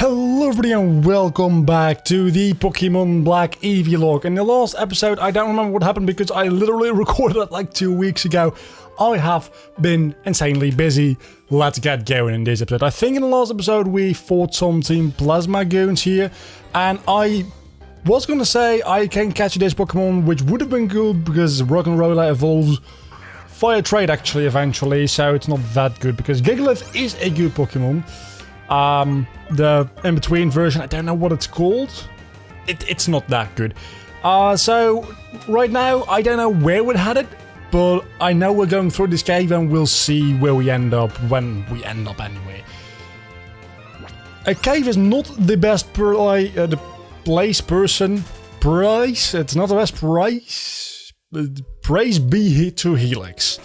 Hello everybody and welcome back to the Pokemon Black Eeveelock. In the last episode, I don't remember what happened because I literally recorded it like 2 weeks ago. I have been insanely busy. Let's get going in this episode. I think in the last episode we fought some Team Plasma goons here. And I was gonna say I can catch this Pokemon, which would have been good because Rock'n'Roller evolves via trade actually eventually. So it's not that good because Gigalith is a good Pokemon. The in-between version, I don't know what it's called. It's not that good. So right now, I don't know where we had it, but I know we're going through this cave and we'll see where we end up when we end up anyway. A cave is not the best price. It's not the best price. Praise be to Helix.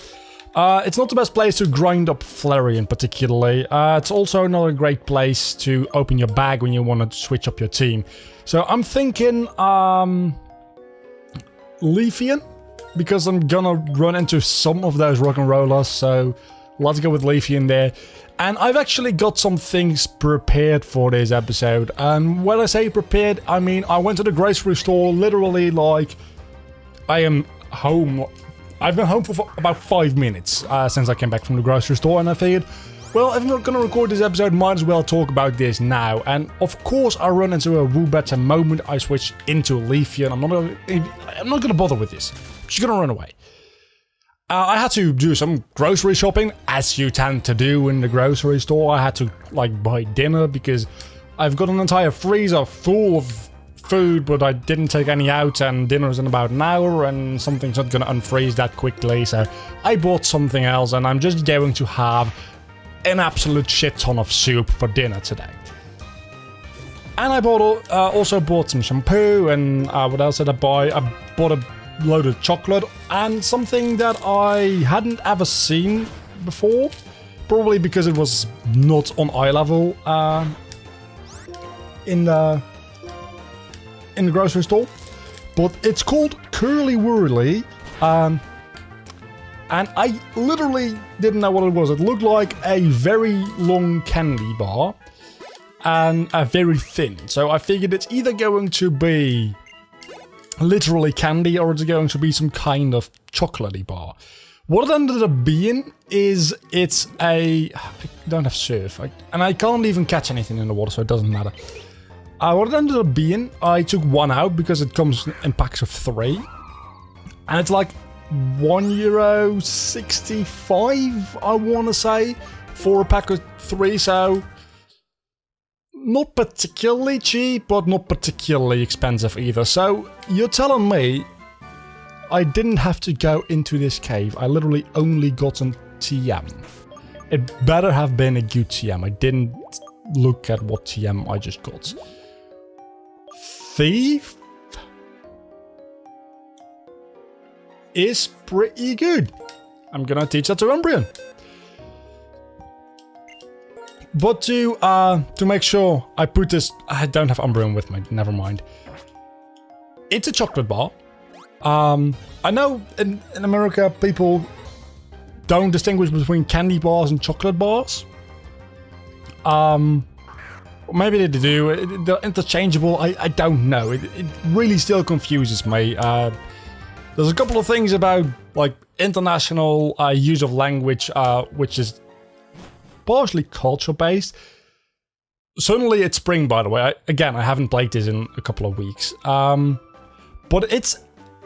It's not the best place to grind up Flareon particularly. It's also not a great place to open your bag when you want to switch up your team. So I'm thinking Leafeon, because I'm gonna run into some of those Rock'n'Rollers, so let's go with Leafeon there. And I've actually got some things prepared for this episode. And when I say prepared, I mean I went to the grocery store literally like I am home. I've been home for about 5 minutes since I came back from the grocery store, and I figured, well, if I'm not gonna record this episode, might as well talk about this now. And of course, I run into a Woobat the moment I switch into Leafeon. I'm not gonna bother with this. I'm just gonna run away. I had to do some grocery shopping, as you tend to do in the grocery store. I had to like buy dinner because I've got an entire freezer full of food, but I didn't take any out, and dinner's in about an hour, and something's not gonna unfreeze that quickly, so I bought something else, and I'm just going to have an absolute shit ton of soup for dinner today. And I bought also bought some shampoo, and what else did I buy? I bought a load of chocolate, and something that I hadn't ever seen before, probably because it was not on eye level in the grocery store, but it's called Curly Wurly, and I literally didn't know what it was. It looked like a very long candy bar and a very thin, so I figured it's either going to be literally candy or it's going to be some kind of chocolatey bar. What it ended up being is it's a... I don't have surf, and I can't even catch anything in the water, so it doesn't matter. What it ended up being, I took one out because it comes in packs of 3. And it's like €1.65, I want to say, for a pack of 3. So, not particularly cheap, but not particularly expensive either. So, you're telling me I didn't have to go into this cave. I literally only got an TM. It better have been a good TM. I didn't look at what TM I just got. Thief is pretty good. I'm gonna teach that to Umbreon. But to make sure I put this, I don't have Umbreon with me. Never mind. It's a chocolate bar. I know in America people don't distinguish between candy bars and chocolate bars. Maybe they do. They're interchangeable. I don't know. It really still confuses me. There's a couple of things about like international use of language, which is partially culture based. Certainly, it's spring, by the way. Again, I haven't played this in a couple of weeks. But it's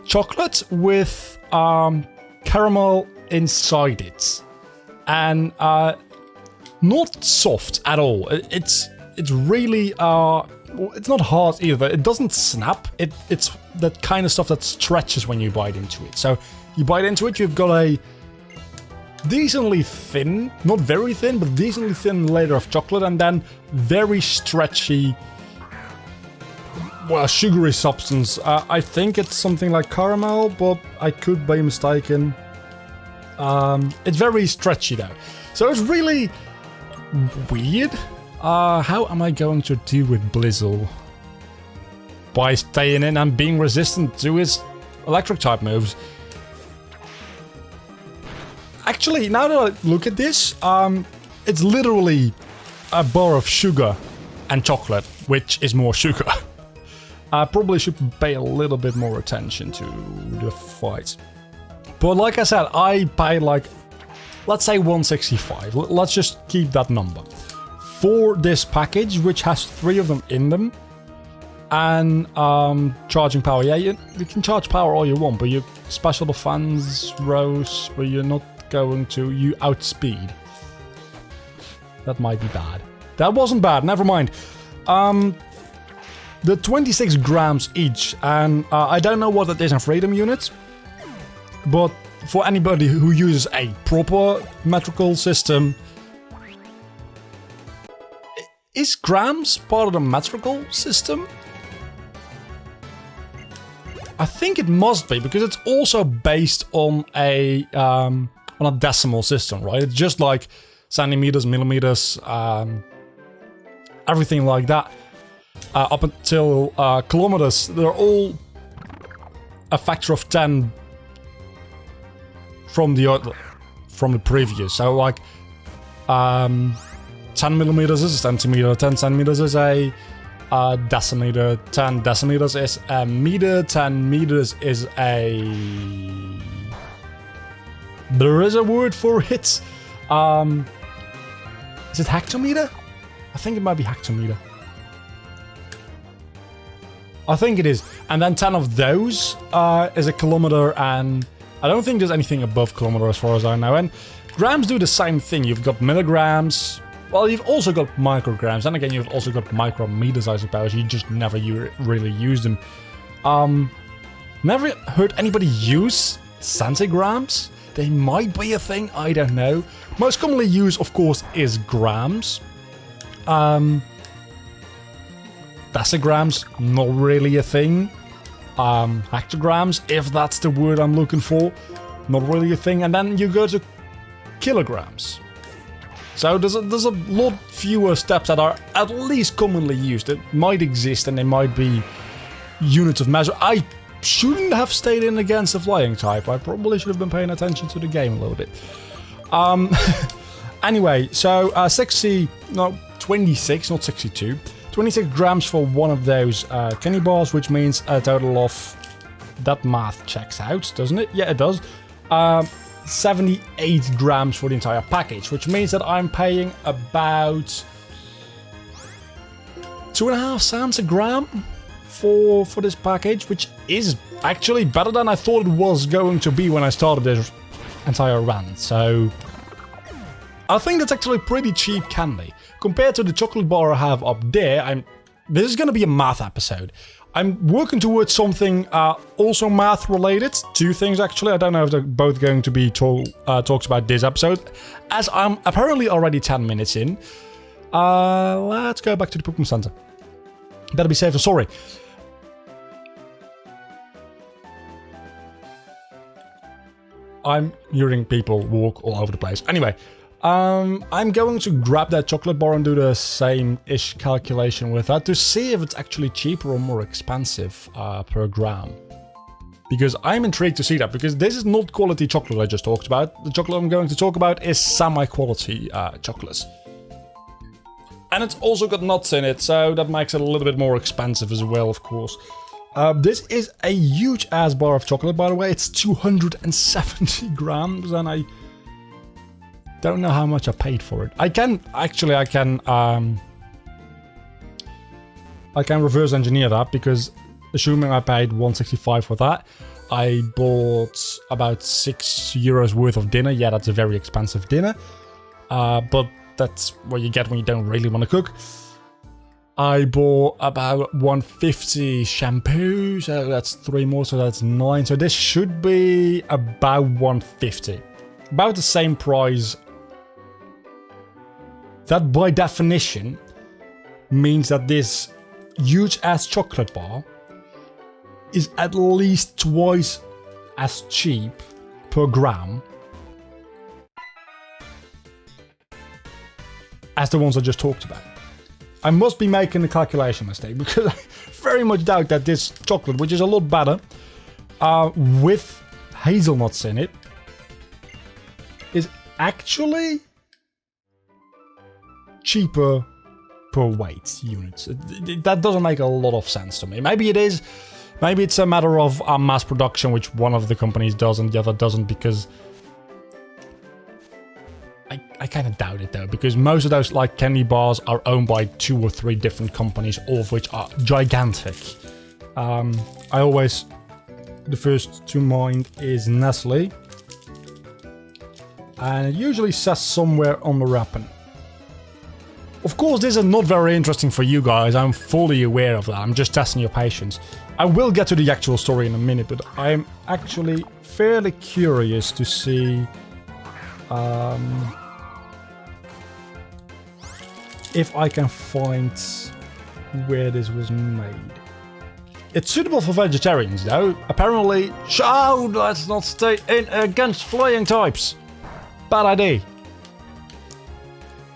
chocolate with caramel inside it, and not soft at all. It's really, it's not hard either. It doesn't snap. It's that kind of stuff that stretches when you bite into it. So you bite into it, you've got a decently thin, not very thin, but decently thin layer of chocolate, and then very stretchy, well, sugary substance. I think it's something like caramel, but I could be mistaken. It's very stretchy though. So it's really weird. How am I going to deal with Blizzle? By staying in and being resistant to his electric type moves. Actually, now that I look at this, it's literally a bar of sugar and chocolate, which is more sugar. I probably should pay a little bit more attention to the fights. But like I said, I paid like, let's say 165. Let's just keep that number. For this package, which has 3 of them in them. And charging power. Yeah, you can charge power all you want, but your special defense rose, but you're not going to. You outspeed. That might be bad. That wasn't bad, never mind. The 26 grams each, and I don't know what it is in freedom units, but for anybody who uses a proper metrical system, is grams part of the metrical system? I think it must be, because it's also based on a decimal system, right? It's just like centimeters, millimeters, everything like that. Up until kilometers, they're all a factor of 10 from the previous. So like 10 millimeters is a centimeter, 10 centimeters is a decimeter, 10 decimeters is a meter, 10 meters is a... There is a word for it. Is it hectometer? I think it might be hectometer. I think it is. And then 10 of those is a kilometer, and I don't think there's anything above kilometer as far as I know. And grams do the same thing. You've got milligrams. Well, you've also got micrograms, and again, you've also got micrometers, I suppose. You just never really use them. Never heard anybody use centigrams. They might be a thing, I don't know. Most commonly used, of course, is grams. Decigrams, not really a thing. Hectograms, if that's the word I'm looking for, not really a thing. And then you go to kilograms. So there's a lot fewer steps that are at least commonly used. It might exist and they might be units of measure. I shouldn't have stayed in against the flying type. I probably should have been paying attention to the game a little bit. Anyway, so 26, not 62. 26 grams for one of those candy bars, which means a total of... That math checks out, doesn't it? Yeah, it does. 78 grams for the entire package, which means that I'm paying about 2.5 cents a gram for this package, which is actually better than I thought it was going to be when I started this entire run. So I think that's actually pretty cheap candy compared to the chocolate bar I have up there. This is going to be a math episode. I'm working towards something also math related. 2 things actually. I don't know if they're both going to be talked about this episode, as I'm apparently already 10 minutes in. Let's go back to the Pokemon Center. Better be safe than sorry. I'm hearing people walk all over the place. Anyway, I'm going to grab that chocolate bar and do the same-ish calculation with that to see if it's actually cheaper or more expensive per gram. Because I'm intrigued to see that, because this is not quality chocolate I just talked about. The chocolate I'm going to talk about is semi-quality chocolate. And it's also got nuts in it, so that makes it a little bit more expensive as well, of course. This is a huge ass bar of chocolate, by the way. It's 270 grams, and I don't know how much I paid for it. I can reverse engineer that, because assuming I paid 165 for that, I bought about 6 euros worth of dinner. Yeah, that's a very expensive dinner, but that's what you get when you don't really want to cook. I bought about 150 shampoo, so that's 3 more, so that's 9. So this should be about 150. About the same price. That by definition means that this huge ass chocolate bar is at least twice as cheap per gram as the ones I just talked about. I must be making a calculation mistake, because I very much doubt that this chocolate, which is a lot better, with hazelnuts in it, is actually cheaper per weight units. That doesn't make a lot of sense to me. Maybe it is. Maybe it's a matter of mass production, which one of the companies does and the other doesn't, because I kind of doubt it though, because most of those like candy bars are owned by 2 or 3 different companies, all of which are gigantic. The first to mind is Nestle, and it usually says somewhere on the wrapping. Of course, this is not very interesting for you guys, I'm fully aware of that, I'm just testing your patience. I will get to the actual story in a minute, but I'm actually fairly curious to see if I can find where this was made. It's suitable for vegetarians though, apparently. Oh, let's not stay in against flying types. Bad idea.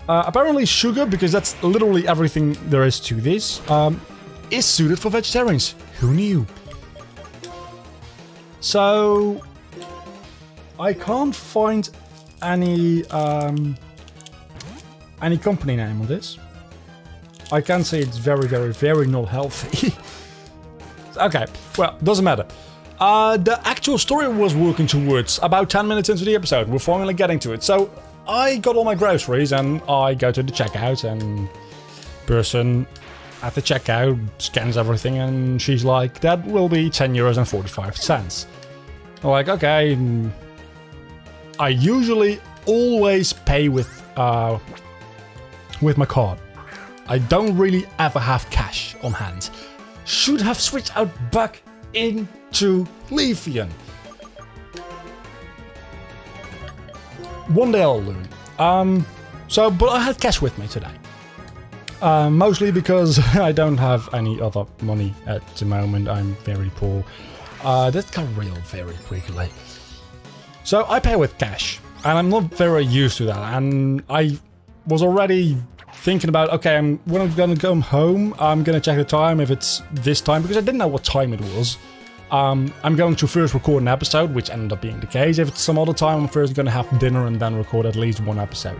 Apparently sugar, because that's literally everything there is to this, is suited for vegetarians. Who knew? So I can't find any company name on this. I can say it's very not healthy. Okay, well, doesn't matter. The actual story was working towards about 10 minutes into the episode. We're finally getting to it. So I got all my groceries and I go to the checkout, and person at the checkout scans everything and she's like, that will be €10.45. I'm like, okay. I usually always pay with my card. I don't really ever have cash on hand. Should have switched out back into Leafian. One day I'll learn. But I had cash with me today. Mostly because I don't have any other money at the moment. I'm very poor. That got real very quickly. So I pay with cash, and I'm not very used to that. And I was already thinking about, okay, when I'm gonna come home, I'm gonna check the time if it's this time, because I didn't know what time it was. I'm going to first record an episode, which ended up being the case. If it's some other time, I'm first gonna have dinner and then record at least one episode.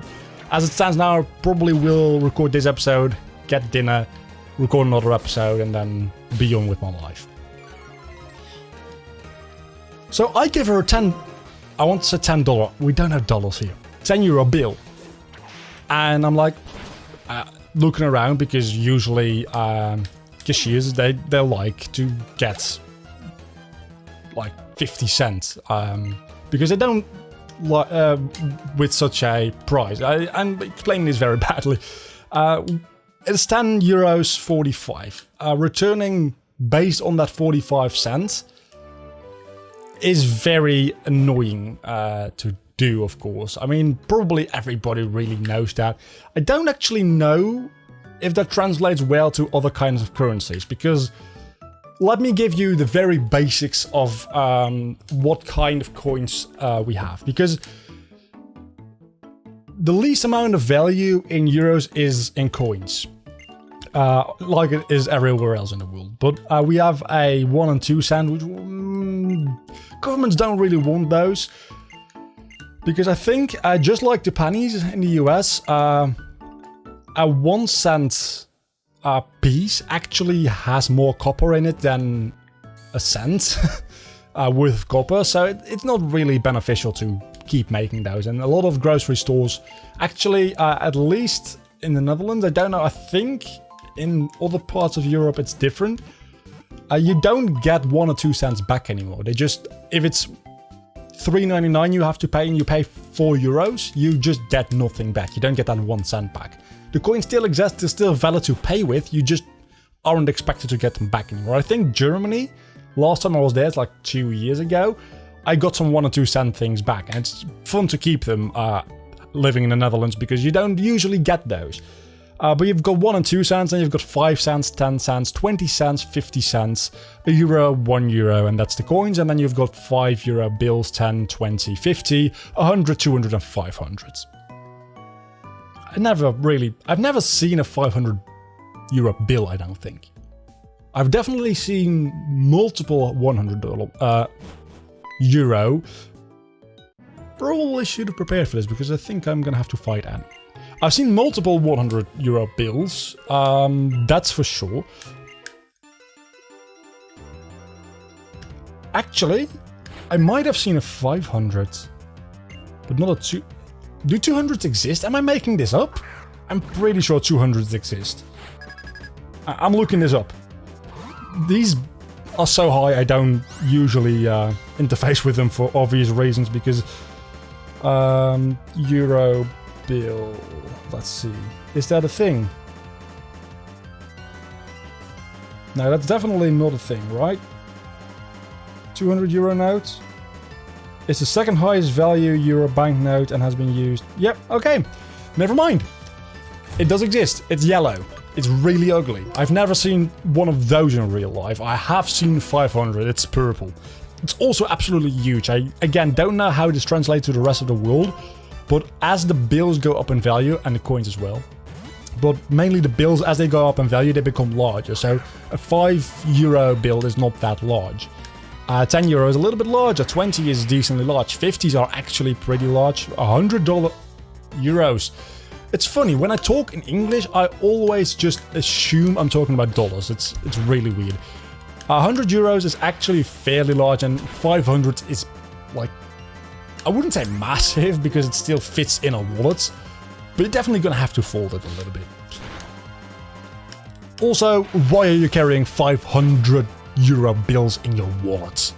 As it stands now, I probably will record this episode, get dinner, record another episode, and then be on with my life. So I give her I want to say $10, we don't have dollars here, €10 bill. And I'm like, looking around, because usually cashiers, they like to get like 50 cents, because they don't with such a price. I'm explaining this very badly. It's €10.45. Returning based on that 45 cents is very annoying to do, of course. I mean, probably everybody really knows that. I don't actually know if that translates well to other kinds of currencies, because let me give you the very basics of what kind of coins we have, because the least amount of value in euros is in coins, like it is everywhere else in the world. But we have a 1 and 2 cent, which governments don't really want those, because I think, just like the pennies in the US, a 1 cent piece actually has more copper in it than a cent worth of copper, so it's not really beneficial to keep making those. And a lot of grocery stores actually, at least in the Netherlands, I don't know, I think in other parts of Europe it's different, you don't get 1 or 2 cents back anymore. They just, if it's $3.99 you have to pay and you pay €4, you just get nothing back. You don't get that 1 cent back. The coin still exists, they're still valid to pay with, you just aren't expected to get them back anymore. I think Germany, last time I was there, it's like 2 years ago, I got some 1 or 2 cent things back, and it's fun to keep them living in the Netherlands, because you don't usually get those. But you've got 1 and 2 cents, and you've got 5 cents, 10 cents, 20 cents, 50 cents, €1, €1, and that's the coins. And then you've got €5 bills, 10, 20, 50, 100, 200, and 500. I've never seen a €500 bill, I don't think. I've definitely seen multiple $100 euro. Probably should have prepared for this, because I think I'm gonna have to fight Anne. I've seen multiple 100 euro bills, that's for sure. Actually, I might have seen a 500, but not a 2. Do 200s exist? Am I making this up? I'm pretty sure 200s exist. I'm looking this up. These are so high I don't usually interface with them for obvious reasons because euro bill, let's see, is that a thing? No, that's definitely not a thing, right? 200 euro note. It's the second highest value euro banknote and has been used. Yep, okay. Never mind. It does exist. It's yellow. It's really ugly. I've never seen one of those in real life. I have seen 500. It's purple. It's also absolutely huge. I, again, don't know how this translates to the rest of the world, but as the bills go up in value, and the coins as well, but mainly the bills, as they go up in value, they become larger. So a 5 euro bill is not that large. 10 euro is a little bit larger, 20 is decently large, 50s are actually pretty large, $100 euros. It's funny, when I talk in English, I always just assume I'm talking about dollars. It's really weird. 100 euros is actually fairly large, and 500 is like, I wouldn't say massive because it still fits in a wallet, but you're definitely gonna have to fold it a little bit. Also, why are you carrying 500 euro bills in your wallet?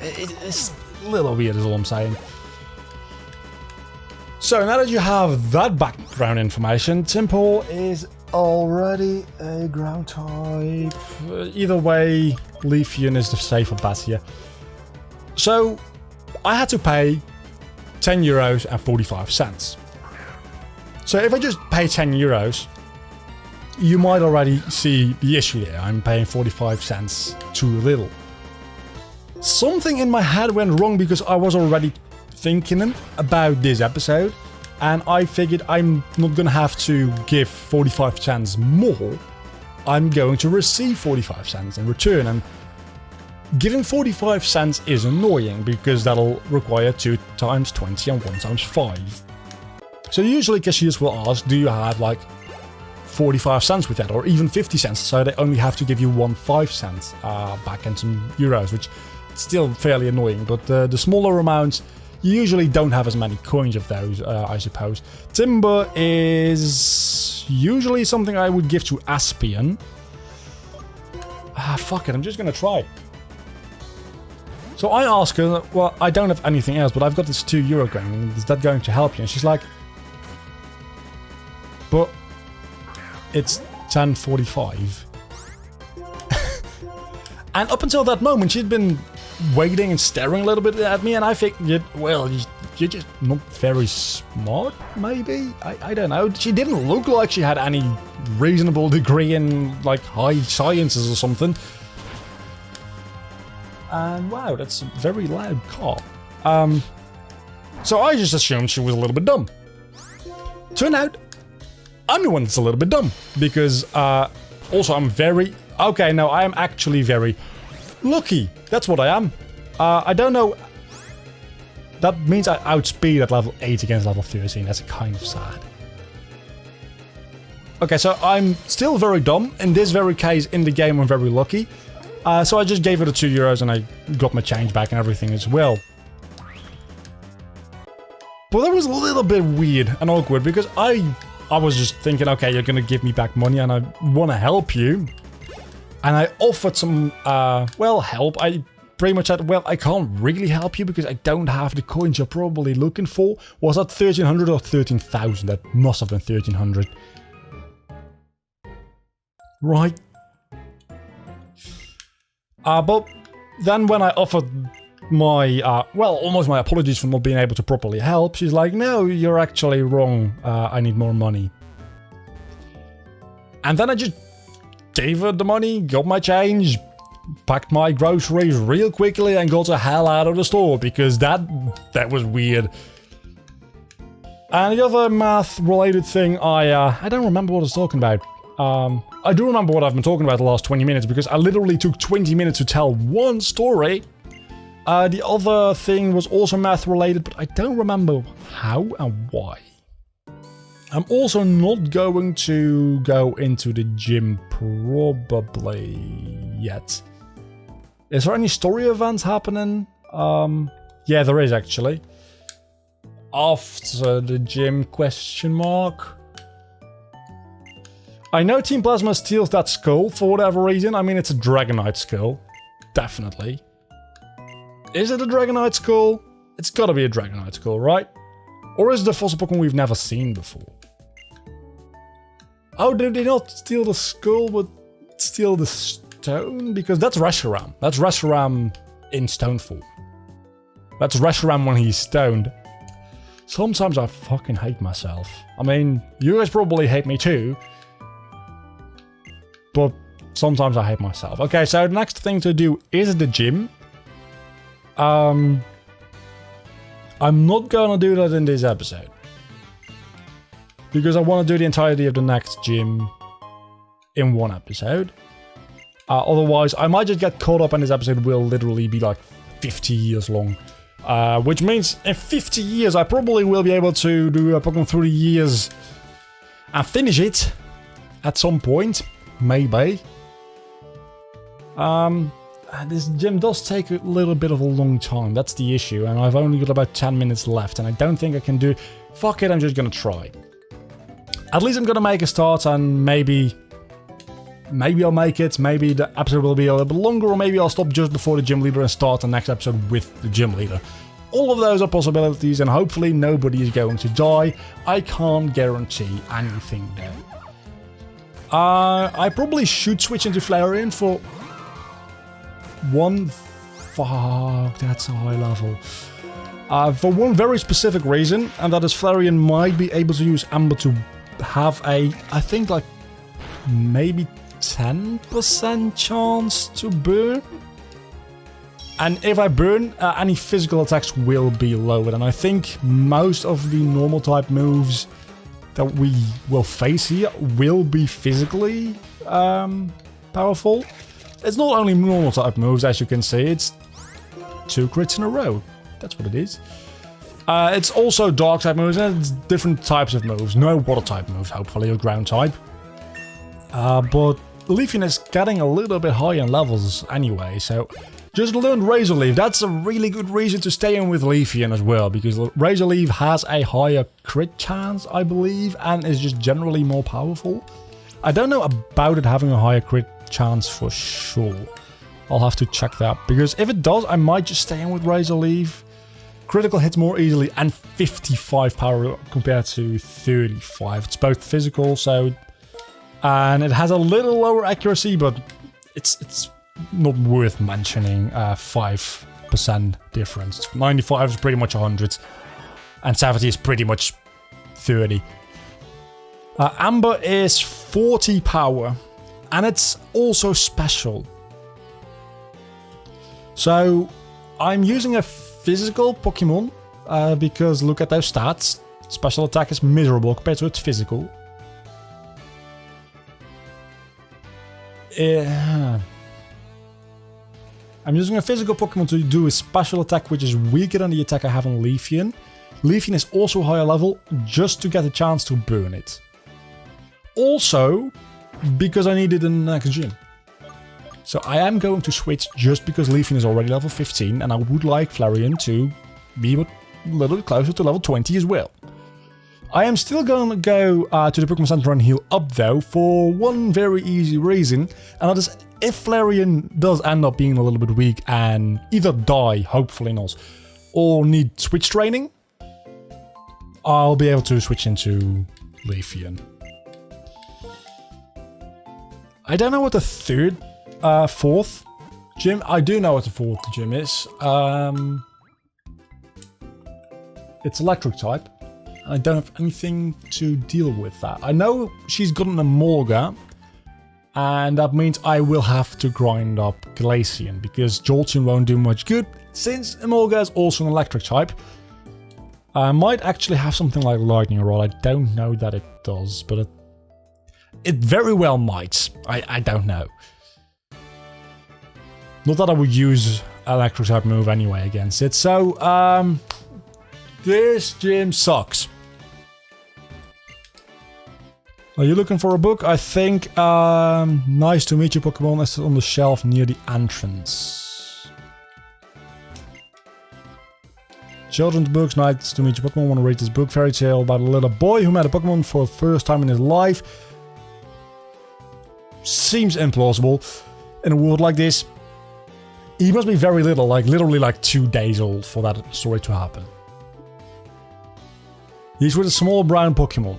It's a little weird is all I'm saying. So now that you have that background information, Temple is already a ground type. Either way, Leafeon is the safer bet here. So I had to pay 10 euros and 45 cents. So if I just pay 10 euros, you might already see the issue there. I'm paying 45 cents too little. Something in my head went wrong because I was already thinking about this episode, and I figured I'm not gonna have to give 45 cents more. I'm going to receive 45 cents in return, and giving 45 cents is annoying because that'll require 2 times 20 and 1 times 5. So usually cashiers will ask, do you have like 45 cents with that, or even 50 cents, so they only have to give you 5 cents back and some euros, which is still fairly annoying, but the smaller amounts, you usually don't have as many coins of those, I suppose. Timber is usually something I would give to Aspian. Fuck it, I'm just gonna try. So I ask her, well, I don't have anything else, but I've got this 2 euro coin, is that going to help you? And she's like, but it's 10.45. And up until that moment, she'd been waiting and staring a little bit at me, and I figured, well, you're just not very smart, maybe? I don't know. She didn't look like she had any reasonable degree in, like, high sciences or something. And wow, that's a very loud car. So I just assumed she was a little bit dumb. Turned out, I'm the one that's a little bit dumb, because also I'm very... Okay, no, I am actually very lucky. That's what I am. I don't know... That means I outspeed at level 8 against level 13. That's kind of sad. Okay, so I'm still very dumb. In this very case, in the game, I'm very lucky. So I just gave her the 2 euros and I got my change back and everything as well. But that was a little bit weird and awkward because I was just thinking, okay, you're gonna give me back money and I want to help you. And I offered some, well, help. I pretty much said, well, I can't really help you because I don't have the coins you're probably looking for. Was that 1300 or 13,000? That must have been 1300. Right. But then when I offered my, well, almost my apologies for not being able to properly help, she's like, no, you're actually wrong. I need more money. And then I just gave her the money, got my change, packed my groceries real quickly and got the hell out of the store because that was weird. And the other math-related thing, I don't remember what I was talking about. I do remember what I've been talking about the last 20 minutes because I literally took 20 minutes to tell one story. The other thing was also math-related, but I don't remember how and why. I'm also not going to go into the gym probably yet. Is there any story events happening? Yeah, there is actually. After the gym, question mark. I know Team Plasma steals that skull for whatever reason. I mean, it's a Dragonite skull. Definitely. Is it a Dragonite skull? It's gotta be a Dragonite skull, right? Or is it a fossil Pokemon we've never seen before? Oh, did they not steal the skull, but steal the stone? Because that's Reshiram. That's Reshiram in stone form. That's Reshiram when he's stoned. Sometimes I fucking hate myself. I mean, you guys probably hate me too. But sometimes I hate myself. Okay, so the next thing to do is the gym. I'm not gonna do that in this episode. Because I want to do the entirety of the next gym in one episode. Otherwise, I might just get caught up and this episode will literally be like 50 years long. Which means in 50 years I probably will be able to do a Pokemon 3 years and finish it at some point. Maybe. This gym does take a little bit of a long time. That's the issue. And I've only got about 10 minutes left. And I don't think I can do... Fuck it, I'm just gonna try. At least I'm gonna make a start and maybe I'll make it. Maybe the episode will be a little bit longer, or maybe I'll stop just before the gym leader and start the next episode with the gym leader. All of those are possibilities, and hopefully nobody is going to die. I can't guarantee anything though. I probably should switch into Flareon for one... Fuck, that's a high level. For one very specific reason, and that is Flareon might be able to use Amber to have a, I think like, maybe 10% chance to burn. And if I burn, any physical attacks will be lowered. And I think most of the normal type moves that we will face here will be physically powerful. It's not only normal type moves, as you can see, it's 2 crits in a row. That's what it is. It's also dark type moves, and it's different types of moves. No water type moves, hopefully, or ground type. But Leafeon is getting a little bit high in levels anyway, so just learn Razor Leaf. That's a really good reason to stay in with Leafeon as well, because Razor Leaf has a higher crit chance, I believe, and is just generally more powerful. I don't know about it having a higher crit chance for sure. I'll have to check that, because if it does, I might just stay in with Razor Leaf. Critical hits more easily and 55 power compared to 35. It's both physical, so... And it has a little lower accuracy, but it's not worth mentioning. 5% difference. 95 is pretty much 100. And 70 is pretty much 30. Amber is 40 power. And it's also special. So, I'm using a physical Pokemon. Because look at those stats. Special attack is miserable compared to its physical. I'm using a physical Pokemon to do a special attack which is weaker than the attack I have on Leafeon. Leafeon is also higher level just to get a chance to burn it. Also, because I need it in the next gym. So I am going to switch just because Leafeon is already level 15 and I would like Flareon to be a little bit closer to level 20 as well. I am still going to go to the Pokemon Center and heal up though for one very easy reason, and that is if Flareon does end up being a little bit weak and either die, hopefully not, or need switch training, I'll be able to switch into Leafeon. I don't know what the fourth gym, I do know what the fourth gym is. It's electric type. I don't have anything to deal with that. I know she's gotten a Morga, and that means I will have to grind up Glaceon, because Jolteon won't do much good, since Morga is also an electric type. I might actually have something like Lightning Rod, I don't know that it does, but it very well might. I don't know. Not that I would use electric type move anyway against it, so this gym sucks. Are you looking for a book? I think Nice to Meet You Pokemon is on the shelf near the entrance. Children's books, Nice to Meet You Pokemon. Want to read this book? Fairy tale about a little boy who met a Pokemon for the first time in his life. Seems implausible in a world like this. He must be very little, like literally like 2 days old for that story to happen. He's with a small brown Pokemon.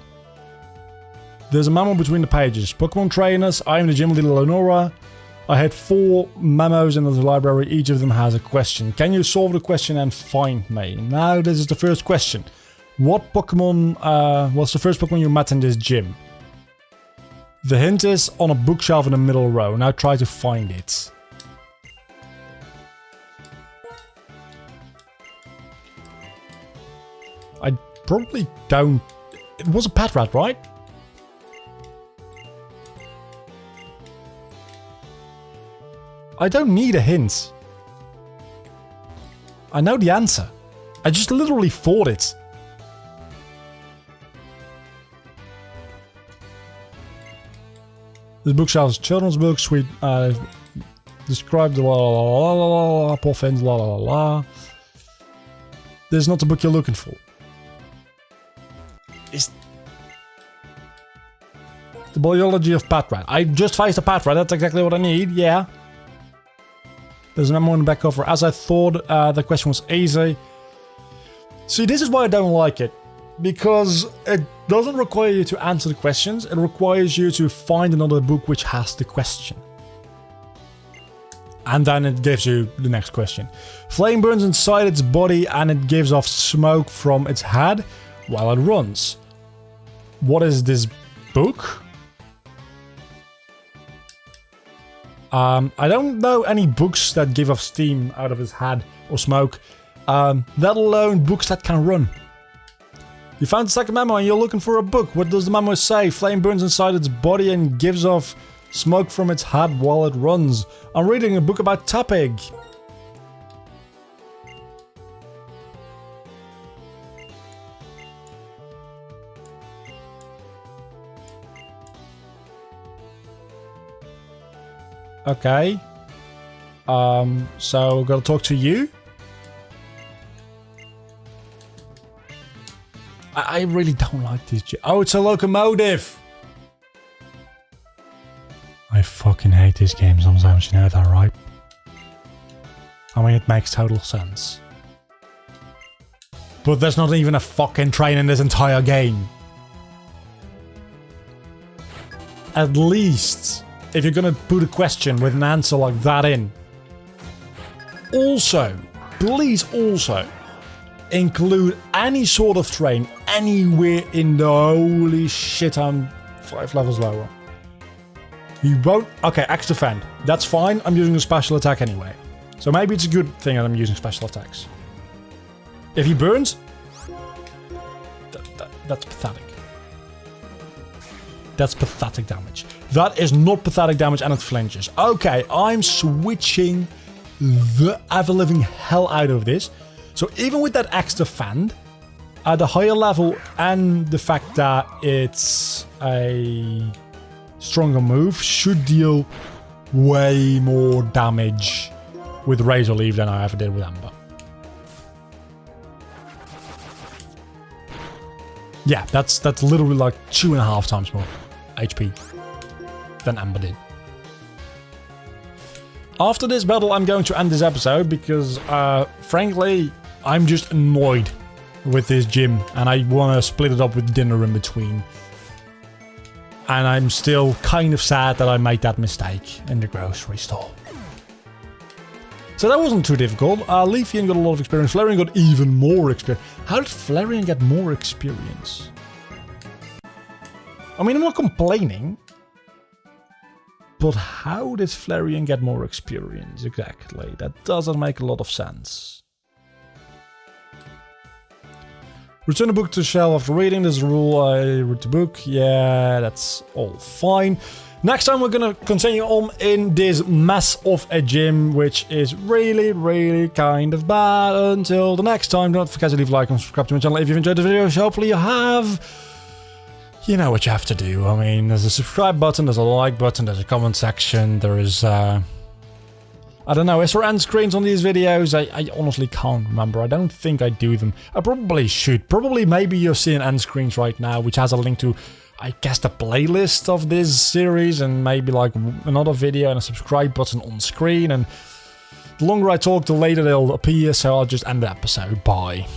There's a memo between the pages. Pokemon trainers, I am the gym leader Lenora. I had 4 memos in the library, each of them has a question. Can you solve the question and find me? Now this is the first question. What Pokemon was the first Pokemon you met in this gym? The hint is on a bookshelf in the middle row. Now try to find it. I probably don't... It was a pet rat, right? I don't need a hint. I know the answer. I just literally thought it. This bookshelf is children's books. We describe the la la la la la la, poor friends, la la la la. This is not the book you're looking for. Is the biology of pet rat. I just faced a pet rat. That's exactly what I need. Yeah. There's a memo in the back cover. As I thought, the question was easy. See, this is why I don't like it. Because it doesn't require you to answer the questions. It requires you to find another book which has the question. And then it gives you the next question. Flame burns inside its body and it gives off smoke from its head while it runs. What is this book? I don't know any books that give off steam out of his head or smoke, let alone books that can run. You found the second memo and you're looking for a book. What does the memo say? Flame burns inside its body and gives off smoke from its head while it runs. I'm reading a book about tapping. Okay. So gotta talk to you. I really don't like this. Oh, it's a locomotive. I fucking hate this game sometimes, you know that, right? I mean, it makes total sense. But there's not even a fucking train in this entire game. At least, if you're gonna put a question with an answer like that in. Also, please also include any sort of train anywhere in the... Holy shit, I'm 5 levels lower. You won't... Okay, Axe Defend. That's fine, I'm using a special attack anyway. So maybe it's a good thing that I'm using special attacks. If he burns... That's pathetic. That's pathetic damage. That is not pathetic damage and it flinches. Okay, I'm switching the ever-living hell out of this. So even with that Axe Defend, at the higher level and the fact that it's a stronger move should deal way more damage with Razor Leaf than I ever did with Ember. Yeah, that's literally like 2.5 times more HP than Ember did. After this battle, I'm going to end this episode because, frankly, I'm just annoyed with this gym and I want to split it up with dinner in between. And I'm still kind of sad that I made that mistake in the grocery store. So that wasn't too difficult. Leafeon got a lot of experience. Flareon got even more experience. How did Flareon get more experience? I mean, I'm not complaining. But how did Flareon get more experience? Exactly. That doesn't make a lot of sense. Return the book to the shelf after reading. This rule, I read the book. Yeah, that's all fine. Next time we're gonna continue on in this mess of a gym, which is really, really kind of bad. Until the next time, don't forget to leave a like and subscribe to my channel if you've enjoyed the video. Hopefully you have. you know what you have to do. I mean, there's a subscribe button, there's a like button, there's a comment section, there is, I don't know, is there end screens on these videos? I honestly can't remember. I don't think I do them. I probably should. Probably maybe you're seeing end screens right now, which has a link to, I guess, the playlist of this series, and maybe like another video and a subscribe button on screen. And the longer I talk, the later they'll appear, so I'll just end the episode. Bye.